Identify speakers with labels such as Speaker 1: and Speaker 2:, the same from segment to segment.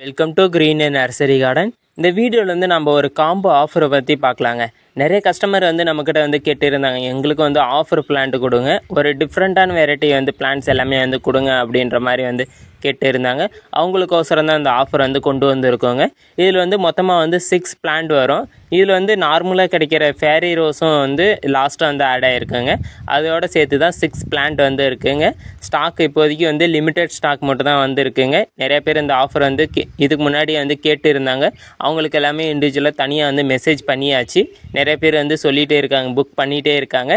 Speaker 1: Welcome to green nursery garden. இந்த வீடியோவில் வந்து நம்ம ஒரு காம்போ ஆஃபரை பற்றி பார்க்கலாங்க. நிறைய கஸ்டமர் வந்து நம்மக்கிட்ட வந்து கேட்டிருந்தாங்க, எங்களுக்கு வந்து ஆஃபர் பிளான்ட் கொடுங்க, ஒரு டிஃப்ரெண்ட்டான வெரைட்டி வந்து பிளான்ட்ஸ் எல்லாமே வந்து கொடுங்க அப்படின்ற மாதிரி வந்து கேட்டு இருந்தாங்க. அவங்களுக்கோசரம் தான் இந்த ஆஃபர் வந்து கொண்டு வந்திருக்கோங்க. இதில் வந்து மொத்தமாக வந்து 6 பிளான்ட் வரும். இதில் வந்து நார்மலாக கிடைக்கிற ஃபேரி ரோஸும் வந்து லாஸ்ட்டாக வந்து ஆட் ஆகிருக்குங்க. அதோட சேர்த்து தான் 6 பிளான்ட் வந்து இருக்குங்க. ஸ்டாக் இப்போதைக்கு வந்து லிமிடெட் ஸ்டாக் மட்டும் தான் வந்து இருக்குங்க. நிறைய பேர் இந்த ஆஃபர் வந்து இதுக்கு முன்னாடி வந்து கேட்டு இருந்தாங்க. அவங்களுக்கு எல்லாமே இண்டிவிஜுவலாக தனியாக வந்து மெசேஜ் பண்ணியாச்சு. நிறைய பேர் வந்து சொல்லிகிட்டே இருக்காங்க, புக் பண்ணிகிட்டே இருக்காங்க.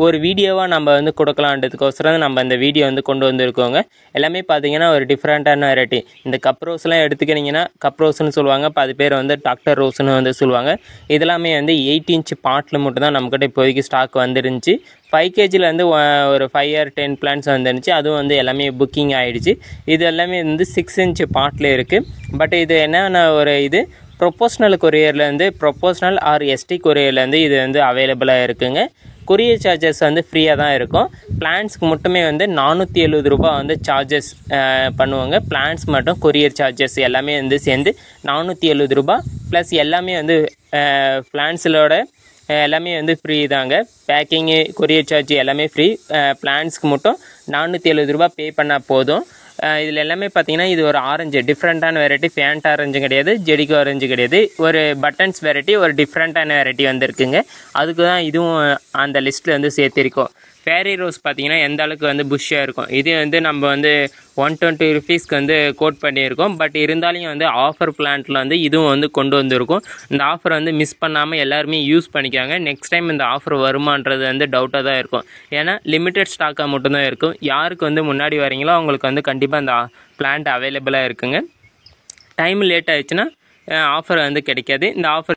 Speaker 1: ஒரு வீடியோவாக நம்ம வந்து கொடுக்கலான்றதுக்கோசரம் நம்ம இந்த வீடியோ வந்து கொண்டு வந்திருக்கோங்க. எல்லாமே பார்த்தீங்கன்னா ஒரு டிஃப்ரெண்ட்டான வெரைட்டி. இந்த கப் ரோஸ்லாம் எடுத்துக்கிட்டிங்கன்னா கப் ரோஸ்னு சொல்லுவாங்க, 10 பேர் வந்து டாக்டர் ரோஸ்னு வந்து சொல்லுவாங்க. இதெல்லாமே வந்து 8 இன்ச் பாட்டில் மட்டும் தான் நம்மக்கிட்ட இப்போதைக்கு ஸ்டாக் வந்துருந்துச்சு. 5 கேஜியில் வந்து ஒரு 5 or 10 பிளான்ட்ஸ் வந்துருந்துச்சு. அதுவும் வந்து எல்லாமே புக்கிங் ஆகிடுச்சு. இது எல்லாமே வந்து 6 இன்ச் பாட்டில் இருக்குது. பட் இது என்னென்ன ஒரு இது ப்ரொபோஷ்னல் கொரியர்லேருந்து ப்ரொபோஷ்னல் ஆர் எஸ்டி கொரியர்லேருந்து இது வந்து அவைலபிளாக இருக்குங்க. கொரியர் சார்ஜஸ் வந்து ஃப்ரீயாக தான் இருக்கும். பிளான்ஸ்க்கு மட்டுமே வந்து 470 ரூபா வந்து சார்ஜஸ் பண்ணுவாங்க. பிளான்ஸ் மட்டும் கொரியர் சார்ஜஸ் எல்லாமே வந்து சேர்ந்து 470 ரூபா ப்ளஸ் எல்லாமே வந்து பிளான்ஸிலோட எல்லாமே வந்து ஃப்ரீ தாங்க. பேக்கிங்கு, கொரியர் சார்ஜ் எல்லாமே ஃப்ரீ. பிளான்ஸ்க்கு மட்டும் 470 ரூபா பே பண்ணால் போதும். இதில் எல்லாமே பார்த்தீங்கன்னா இது ஒரு ஆரஞ்சு டிஃப்ரெண்ட்டான வெரைட்டி. ஃபேண்ட் ஆரஞ்சு கிடையாது, ஜெடிகோ ஆரஞ்சு கிடையாது, ஒரு பட்டன்ஸ் வெரைட்டி, ஒரு டிஃப்ரெண்ட்டான வெரைட்டி வந்துருக்குங்க. அதுக்கு தான் இதுவும் அந்த லிஸ்ட்டில் வந்து சேர்த்திருக்கோம். ஃபேரி ரோஸ் பார்த்தீங்கன்னா எந்த அளவுக்கு வந்து புஷ்ஷாக இருக்கும். இது வந்து நம்ம வந்து 120 ருபீஸ்க்கு வந்து கோட் பண்ணியிருக்கோம். பட் இருந்தாலும் வந்து ஆஃபர் பிளான்ட்டில் வந்து இதுவும் வந்து கொண்டு வந்திருக்கும். இந்த ஆஃபர் வந்து மிஸ் பண்ணாமல் எல்லாருமே யூஸ் பண்ணிக்காங்க. நெக்ஸ்ட் டைம் இந்த ஆஃபர் வருமானது வந்து டவுட்டாக தான் இருக்கும். ஏன்னா லிமிட்டட் ஸ்டாக்காக மட்டும்தான் இருக்கும். யாருக்கு வந்து முன்னாடி வரீங்களோ அவங்களுக்கு வந்து கண்டிப்பாக இந்த பிளான்ட் அவைலபிளாக இருக்குங்க. டைம் லேட் ஆகிடுச்சுன்னா ஆஃபர் வந்து கிடைக்காது. இந்த ஆஃபர்